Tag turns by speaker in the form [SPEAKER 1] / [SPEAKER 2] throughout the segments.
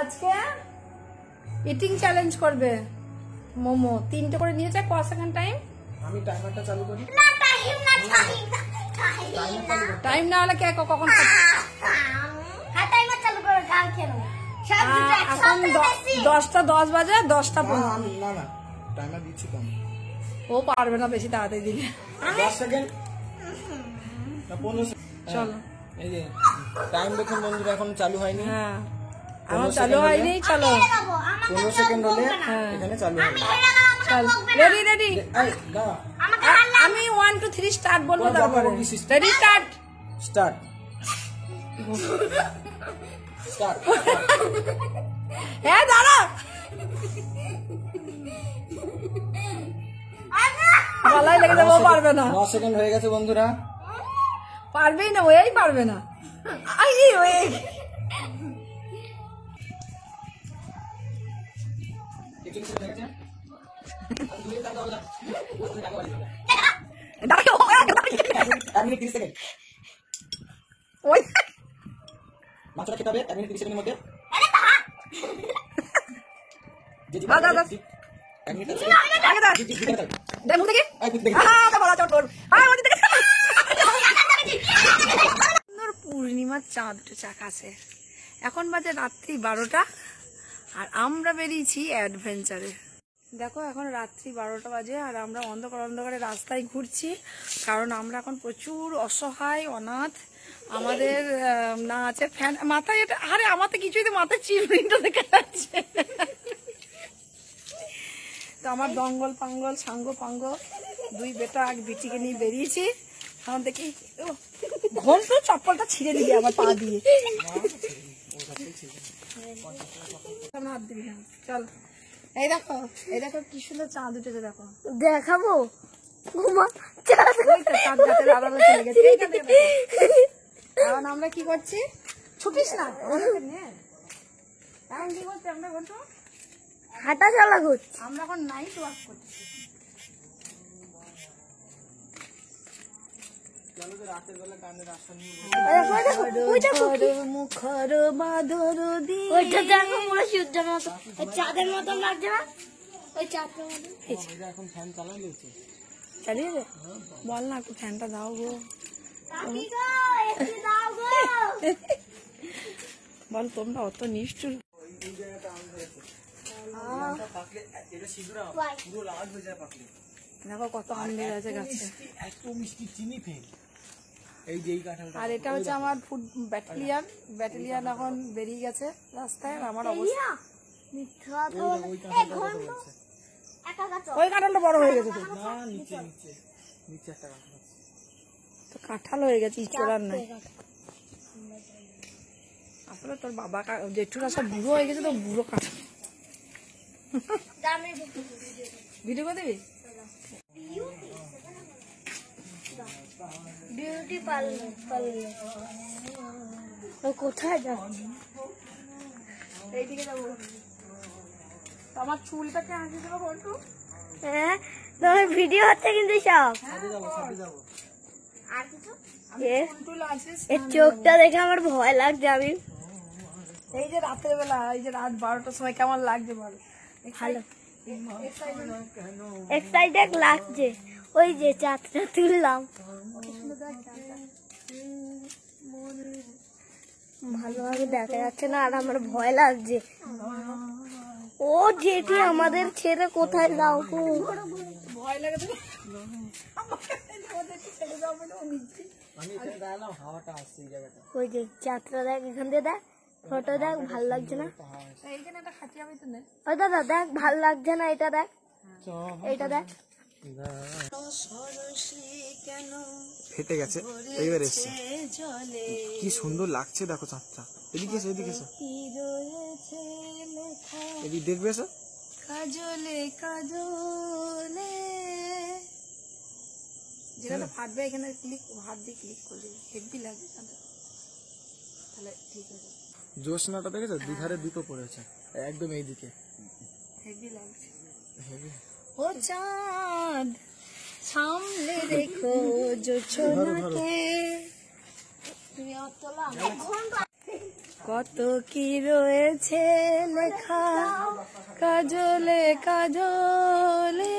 [SPEAKER 1] আজকে eating challenge করবে মোমো 3টে করে নিয়েছে ক সেকেন্ড টাইম
[SPEAKER 2] আমি টাইমারটা চালু করি
[SPEAKER 3] না টাইম না
[SPEAKER 1] টাইম না হলে কে কখন
[SPEAKER 3] হ্যাঁ টাইমার চালু করে গাল কেন
[SPEAKER 1] এখন 10টা 10 বাজে 10টা 15
[SPEAKER 2] না না টাইমার দিচ্ছি কম
[SPEAKER 1] ও পারবে না বেশি তাড়াতাড়ি দিলে
[SPEAKER 2] 10 সেকেন্ড না 15 সেকেন্ড
[SPEAKER 1] চলো
[SPEAKER 2] এই যে টাইম দেখুন বন্ধুরা এখন চালু হয়নি
[SPEAKER 1] হ্যাঁ আমার চালু হয়নি চলো
[SPEAKER 2] 15 সেকেন্ড হলে এখানে চালু হবে
[SPEAKER 1] চল রেডি রেডি
[SPEAKER 2] এই দাও
[SPEAKER 1] আমি 1 2 3 স্টার্ট বলবো তারপরে রেডি স্টার্ট
[SPEAKER 2] স্টার্ট স্টার্ট
[SPEAKER 1] হ্যাঁ দাঁড়া গলায় লেগে যাবো পারবে না
[SPEAKER 2] 9 সেকেন্ড হয়ে গেছে বন্ধুরা
[SPEAKER 1] পারবেই না ওই পারবে না আই ওই ওই
[SPEAKER 2] মাছটা খেতে হবে 1 মিনিট 30 সেকেন্ডের মধ্যে
[SPEAKER 1] দাদা দাদা
[SPEAKER 2] 1 মিনিট 30
[SPEAKER 1] আগে দাঁড়া
[SPEAKER 2] সেকেন্ড
[SPEAKER 1] দে মুখ থেকে
[SPEAKER 2] দেখি
[SPEAKER 1] তো বলা চট তোর ওই দিকে পূর্ণিমার চাঁদ উঠেছে আকাশে এখন বাজে রাত্রি 12টা আর আমরা বেরিয়েছি অ্যাডভেঞ্চারে দেখো এখন রাত্রি 12টা বাজে আর আমরা অন্ধকার অন্ধকারে রাস্তায় ঘুরছি কারণ আমরা এখন প্রচুর অসহায় অনাথ আমাদের না আছে ফ্যান মাথায় এটা আরে আমার তো কিছুই তো মাথায় চিরুনিটা দেখা যাচ্ছে তো আমার দঙ্গল পাঙ্গল সাঙ্গ পাঙ্গ দুই বেটা এক বিটিকে নিয়ে বেরিয়েছি এখন দেখি ঘন তো চপ্পলটা ছিঁড়ে দিবি আমার পা দিয়ে হাত দিবি না চল এই দেখো কি সুন্দর চাঁদ উঠেছে দেখো
[SPEAKER 3] দেখাবো
[SPEAKER 1] চাঁদ গাছের আড়ালে চলে গেছে এইখান থেকে দেখো। এখন আমরা কি করছি ছুটিস না এখন কি করছি আমরা ঘন্টু
[SPEAKER 3] হাঁটা চলা করছি
[SPEAKER 1] আমরা এখন নাইট ওয়াক করছি
[SPEAKER 2] রাতের বেলা গানের রাস্তা নিয়ে
[SPEAKER 1] মুখর বাদর দিয়ে
[SPEAKER 3] ওইটা দেখো পুরো সূর্যের মতো ওই চাঁদের মতন লাগছে না ওই চাঁদের মতো
[SPEAKER 2] এখন ফ্যান চালাই লইছে
[SPEAKER 1] চালিয়ে দে বল না একটু ফ্যানটা দাও গো
[SPEAKER 3] কাকি গো একটু দাও গো
[SPEAKER 1] বল তোমরা অত নিষ্ঠুর
[SPEAKER 2] এই জায়গাটা আম ধরেছে পাকলে এটা সিধুরা পুরো লাল হয়ে যায় পাকলে
[SPEAKER 1] দেখো কত আম লেগে আছে গাছে
[SPEAKER 2] এত মিষ্টি চিনি ফেল এই যে এই কাঁঠালটা
[SPEAKER 1] আর এটা হচ্ছে আমার ফুড ব্যাটালিয়ান এখন বেরিয়ে গেছে রাস্তায় আর আমার অবস্থা
[SPEAKER 3] মিথ্যা তো এই ঘন্টা একা গাছ
[SPEAKER 1] ওই কাঁঠালটা বড় হয়ে গেছে তো
[SPEAKER 2] না নিচে নিচে নিচে একটা কাঁঠাল আছে
[SPEAKER 1] তো কাঁঠাল হয়ে গেছে ইচ্ছোরার নাই আসলে তোর বাবা জেঠুরা সব বুড়ো হয়ে গেছে তো বুড়ো কাঁঠাল
[SPEAKER 3] দামে
[SPEAKER 1] ভিডিও করে দিবি
[SPEAKER 3] বিউটি পার্লার ও কোথায় যাচ্ছে
[SPEAKER 1] এইদিকে যাবো আমার চুলটাকে আঁকিয়ে দেবো ঘন্টু
[SPEAKER 3] হ্যাঁ তোমার ভিডিও হচ্ছে কিন্তু সব
[SPEAKER 2] সাথে যাবো
[SPEAKER 3] আর কিছু
[SPEAKER 1] চুল আছে
[SPEAKER 3] এর চোখটা দেখে আমার ভয় লাগছে আমি
[SPEAKER 1] এই যে রাতের বেলা এই যে রাত 12টার সময় কেমন লাগছে বল
[SPEAKER 3] ভালো এক্সাইটেড লাগছে ওই যে চাঁদটা তুললাম ভালোভাবে দেখা যাচ্ছে না আর আমার ভয় লাগছে ও যেটি আমাদের ছেড়ে কোথায় যাও গো
[SPEAKER 1] ভয় লাগে তো ছেড়ে যাবো না নিচ্ছি
[SPEAKER 2] আমি এখানে দাঁড়ালাম হাওয়াটা আসছে এই জায়গাটা
[SPEAKER 3] ওই যে চাঁদটা দেখ এখান দিয়ে দেখ ফটো দেখ ভালো লাগছে না
[SPEAKER 1] এইখানে একটা খাটিয়া পেতে নে
[SPEAKER 3] ওই দাদা দেখ ভালো লাগছে না এটা দেখ এইটা দেখ
[SPEAKER 2] ফেটে গেছে এইবার এসছে কি সুন্দর লাগছে দেখো চাঁদটা এদিকে এসো এদিকে এসো এদিকে দেখবে এসো
[SPEAKER 1] কাজলে কাজলে যেখানে ফাটবে এখানে হাত দিয়ে ক্লিক করলে হেভি লাগবে তাহলে ঠিক আছে
[SPEAKER 2] জোসনাটা দেখেছো দুধারে দুটো পড়েছে একদম এইদিকে
[SPEAKER 1] হেভি লাগছে
[SPEAKER 2] হেভি
[SPEAKER 1] ও চাঁদ সামনে দেখো জোছনাকে তুমি অতলা কত কি রয়েছে লেখা কাজলে কাজলে,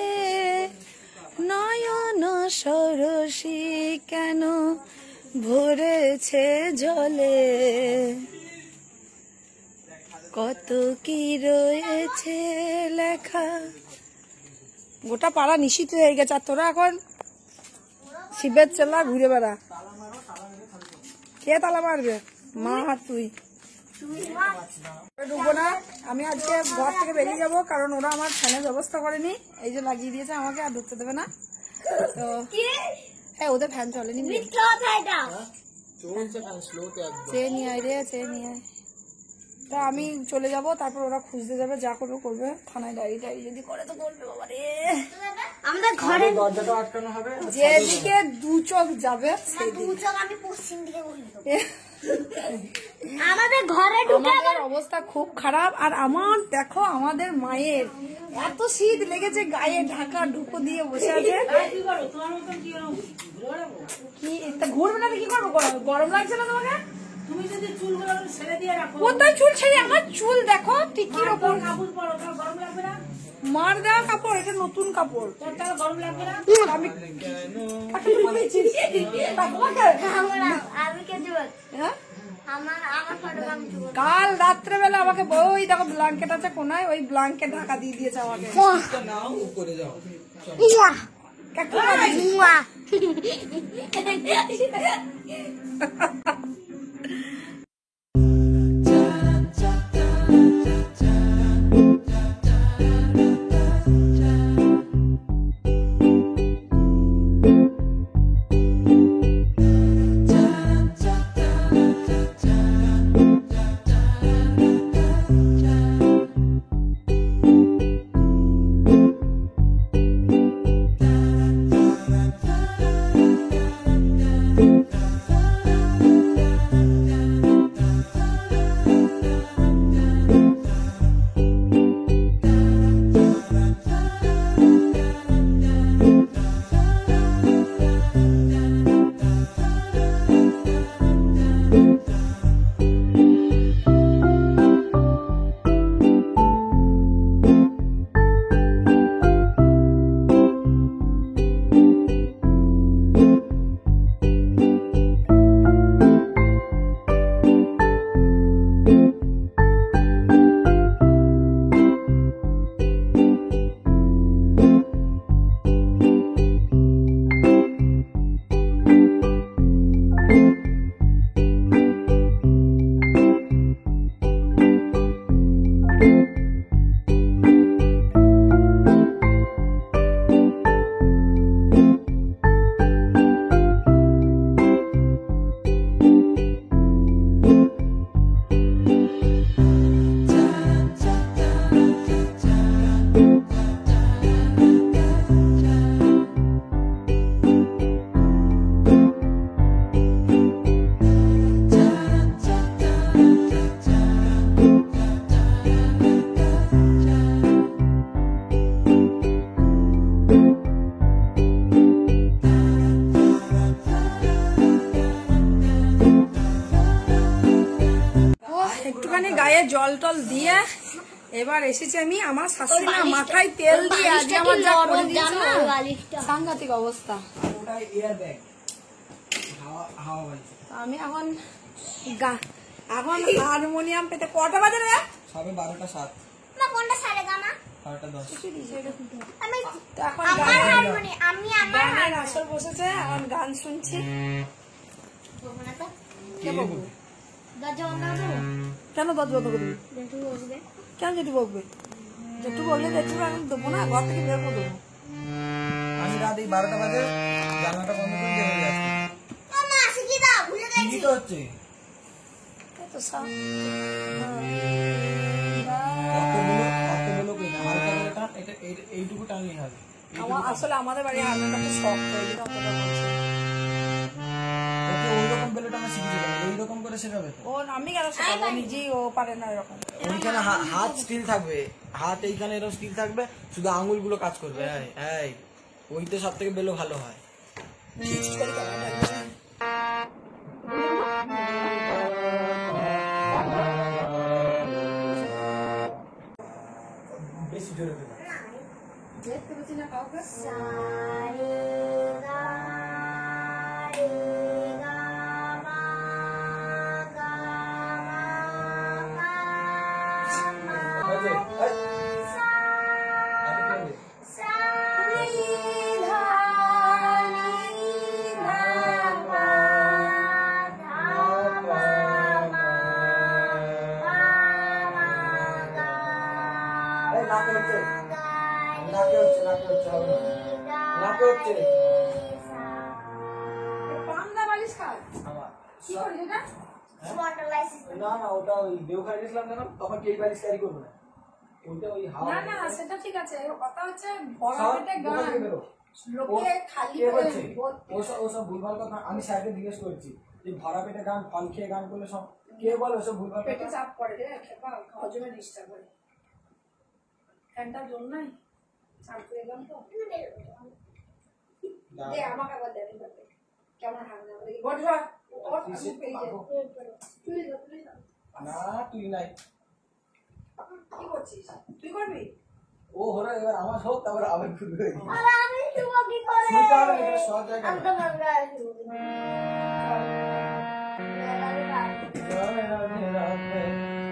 [SPEAKER 1] নয়ন সরসী কেন ভরেছে জলে, কত কি রয়েছে লেখা। গোটা পাড়া নিশিত হয়ে গেছে, আর তোরা এখন শিবের চেলা ঘুরে বেড়া। কে তালা মারবে? মা আর তুই। ঢুকবো না, আমি আজকে ঘর থেকে বেরিয়ে যাবো, কারণ ওরা আমার ফ্যানের ব্যবস্থা করেনি, এই যে লাগিয়ে দিয়েছে আমাকে, আর ঢুকতে দেবে না। তো হ্যাঁ, ওদের ফ্যান চলেনি। চেয়ে নিয়ে আয় রে, চেয়ে নিয়ে আয়। তো আমি চলে যাব, তারপর ওরা খুঁজতে যাবে, যা করবে করবে, থানায় ডায়েরি টায়েরি যদি করে তো করবে। বাবা রে,
[SPEAKER 3] আমাদের ঘরে
[SPEAKER 2] দরজাটা আটকানো হবে,
[SPEAKER 1] যেদিকে দু চোখ যাবে
[SPEAKER 3] দু চোখ আমি পশ্চিম দিকে ঘুরবো। আমাদের ঘরে
[SPEAKER 1] আমাদের অবস্থা খুব খারাপ। আর আমার দেখো, আমাদের মায়ের এত শীত লেগেছে, গায়ে ঢাকা ঢুকো দিয়ে বসে আছে। কি ঘুরবে না? কি করবো? গরম লাগছে না তোমাকে?
[SPEAKER 4] তুমি যদি চুলগুলো ছেড়ে দিয়ে রাখো,
[SPEAKER 1] কোথায় চুল ছেড়ে? আমার চুল দেখো টিকির ওপর।
[SPEAKER 4] কাপড় পরো, তার গরম লাগবে না?
[SPEAKER 1] মার দেওয়া কাপড়, এটা নতুন কাপড়।
[SPEAKER 4] তার গরম লাগবে না?
[SPEAKER 1] আমি কাকে তো বলেছি? তোমাকে?
[SPEAKER 3] আমি কে দিব?
[SPEAKER 1] হ্যাঁ?
[SPEAKER 3] আমার ফটো আমি দিব।
[SPEAKER 1] কাল রাত্রেবেলা আমাকে ওই দেখো ব্ল্যাঙ্কেট আছে কোনায়, ওই ব্ল্যাঙ্কেট ঢাকা দিয়ে দিয়েছে আমাকে।
[SPEAKER 2] নাও উপরে যাও।
[SPEAKER 3] ইয়া
[SPEAKER 1] কাকু
[SPEAKER 3] মুয়া।
[SPEAKER 1] গায়ে জল টল দিয়ে এবার এসেছি আমি আমার শাশুড়ি মা মাথায় তেল দিয়ে আজকে আমার যা করে দিয়েছে না, সাংঘাতিক অবস্থা। আমি এখন হারমোনিয়াম পেতে কটা বাজে রে?
[SPEAKER 2] 12:07।
[SPEAKER 3] না কোনটা সারে গামা?
[SPEAKER 2] 12:10।
[SPEAKER 3] আমি
[SPEAKER 1] এখন
[SPEAKER 3] আমার হারমোনিয়াম আমি আমার
[SPEAKER 1] গানের আসর বসেছে, এখন গান শুনছি। কে বলবো?
[SPEAKER 3] দরজা বন্ধ করো।
[SPEAKER 1] কেন দরজা বন্ধ করবি?
[SPEAKER 3] জেঠু বসবে।
[SPEAKER 1] কেন জেঠু বকবে? জেঠু বললে জেঠু আমি দেবো না, ঘর থেকে বের করে দেবো।
[SPEAKER 2] আমি রাত এই 12টা বাজে জানালাটা বন্ধ করে দিয়ে হয়ে যাচ্ছে।
[SPEAKER 3] মা শিখি দাও, ভুলে গেছি।
[SPEAKER 2] কি তো হচ্ছে?
[SPEAKER 1] তো সাউন্ড
[SPEAKER 2] অতগুলো কই না, হালকা হালকা এটা এইটুকু টানলেই হবে।
[SPEAKER 1] আসলে আমাদের বাড়ি হালকা একটু শক্ত, এই জন্য অতটা বলছি।
[SPEAKER 2] ওকে ওইরকম বেলে টানা শিখিয়ে দেবে, এইরকম করে শেখাবে তো।
[SPEAKER 1] ও আমি কেন শেখাবো? নিজেই ও পারে না এরকম।
[SPEAKER 2] ওইখানে হাত স্টিল থাকবে, হাত এইখানে এরকম স্টিল থাকবে, শুধু আঙুলগুলো কাজ করবে। এই ওইতে সব থেকে বেলো ভালো হয়। জোরে দেবে।
[SPEAKER 1] দেখতে পাচ্ছি না কাউকে।
[SPEAKER 2] হয়েছে? এই, হাতে তুলে দে। এই, নাকে হচ্ছে। নাকে হচ্ছে, হবে না। নাকে হচ্ছে।
[SPEAKER 1] পান্ডা বালিশ খায়।
[SPEAKER 2] আমার।
[SPEAKER 1] কি করিস এটা?
[SPEAKER 2] না না, ওটা ওই দেওঘরে গেছিলাম কেন, তখন কেই বালিশ ক্যারি করবো না। ওইটা ওই হাওয়া।
[SPEAKER 1] না না সেটা ঠিক আছে, কথা হচ্ছে ভরা
[SPEAKER 2] সব
[SPEAKER 1] পেটে
[SPEAKER 2] দোকান থেকে
[SPEAKER 1] গান
[SPEAKER 2] বেরো।
[SPEAKER 1] লোকে খালি
[SPEAKER 2] কে
[SPEAKER 1] করে
[SPEAKER 2] বলছে?
[SPEAKER 1] ভর্তি।
[SPEAKER 2] ওসব ভুলভাল কথা আমি স্যারকে জিজ্ঞেস করছি যে ভরা পেটে গান, ফল খেয়ে গান করলে সব কে বলে ওসব ভুলভাল
[SPEAKER 1] পেটে
[SPEAKER 2] কথা?
[SPEAKER 1] চাপ পড়ে রে খেপা, হজমে ডিস্টার্ব হয়। ফ্যানটার জন্য নাই চাপ করে গেলাম তো।
[SPEAKER 2] না।
[SPEAKER 1] দে আমাকে আবার দে দিতে কেমন হাগনা বলে বড় ওর
[SPEAKER 2] কিসে?
[SPEAKER 1] আমি পেয়ে
[SPEAKER 2] পাবো।
[SPEAKER 1] তুই যা।
[SPEAKER 2] না তুই নাই।
[SPEAKER 1] কি করছিস তুই করবি?
[SPEAKER 2] ও হলো এবার আমার হোক, তারপর আবার ঘুরবে।
[SPEAKER 3] আমি শুবো কি করে?
[SPEAKER 2] শুনতে হবে না, এখানে শোয়ার জায়গা
[SPEAKER 3] আমি
[SPEAKER 2] নেই।
[SPEAKER 3] তো বাংলায় শুবো।
[SPEAKER 2] রাধে রাধে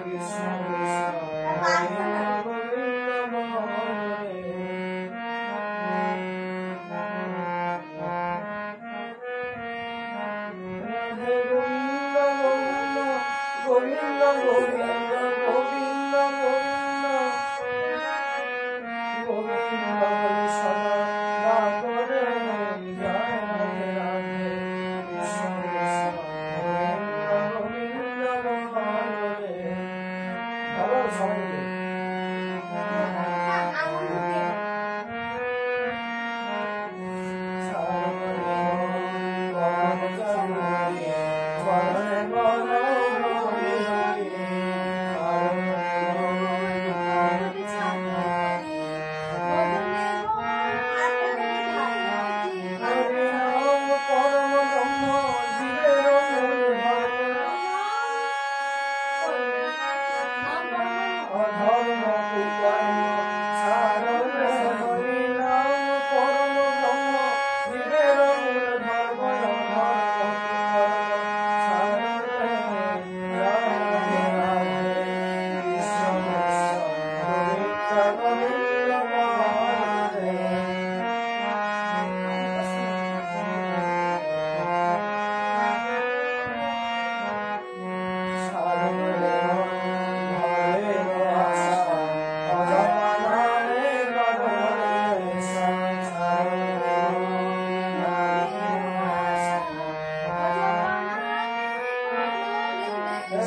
[SPEAKER 2] কৃষ্ণ কৃষ্ণ হরে গোবিন্দ হরে। রাধে গোবিন্দ গোবিন্দ গোবিন্দ গোবিন্দ গোবিন্দ গোবিন্দ গোবিন্দ সদা ডাকরে জয় রাধে রাধে কৃষ্ণ কৃষ্ণ গোবিন্দ গোবিন্দ হরে। ভালো সবাই মিলে।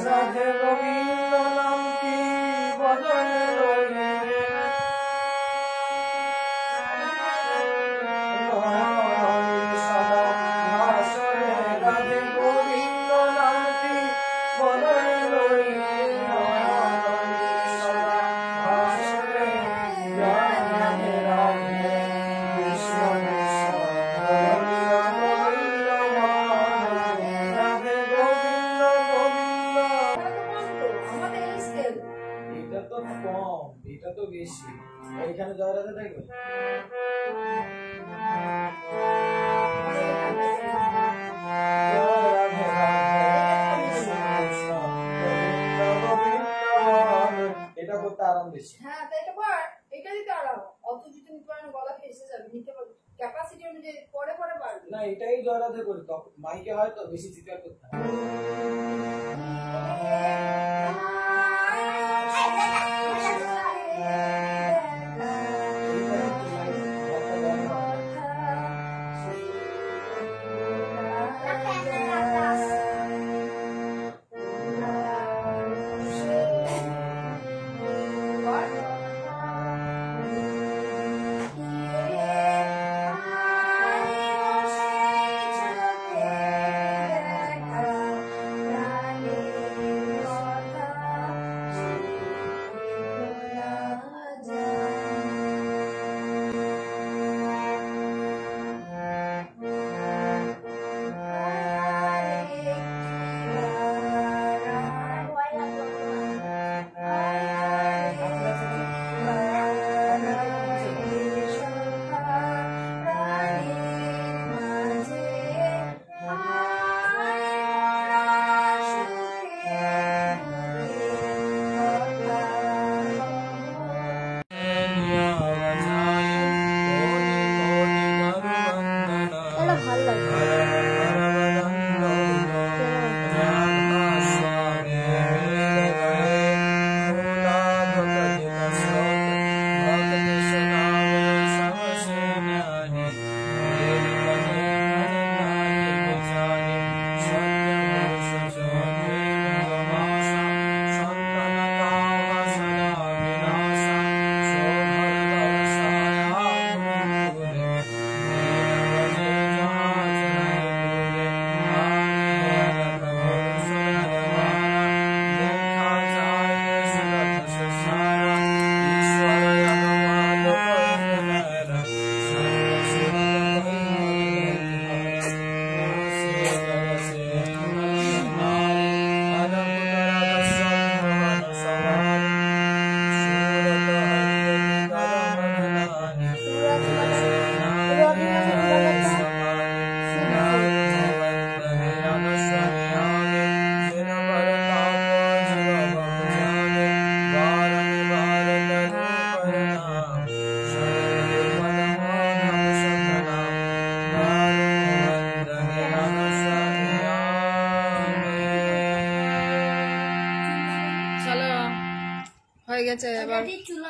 [SPEAKER 2] রাধে গোবিন্দ নাম কি বদনে রইলে সদা ভাসরে। রাধে গোবিন্দ নাম কি বদনে রইলে সদা ভাসরে। জয় রাধে রাধে কৃষ্ণ কৃষ্ণ গোবিন্দ গোবিন্দ হরে। রাধে গোবিন্দ গোবিন্দ।
[SPEAKER 1] আমাদের এই স্কেল
[SPEAKER 2] এটা তো কম, এটা তো বেশি। ওইখানে জয় রাধে থাকবে। জয় রাধে রাধে কৃষ্ণ কৃষ্ণ গোবিন্দ গোবিন্দ হরে। এটা করতে আরাম বেশি।
[SPEAKER 1] হ্যাঁ তাই তো কর, এটা দিতে আরাম। অত যদি নিতে পারে না গলা ফেসে যাবে, নিতে পারবে ক্যাপাসিটি অনুযায়ী পরে পরে পারবে।
[SPEAKER 2] না এটাই জয় রাধে করি, তখন মাইকে হয়তো বেশি চিৎকার করতে হয়।
[SPEAKER 1] গেছে এবার
[SPEAKER 3] চুলো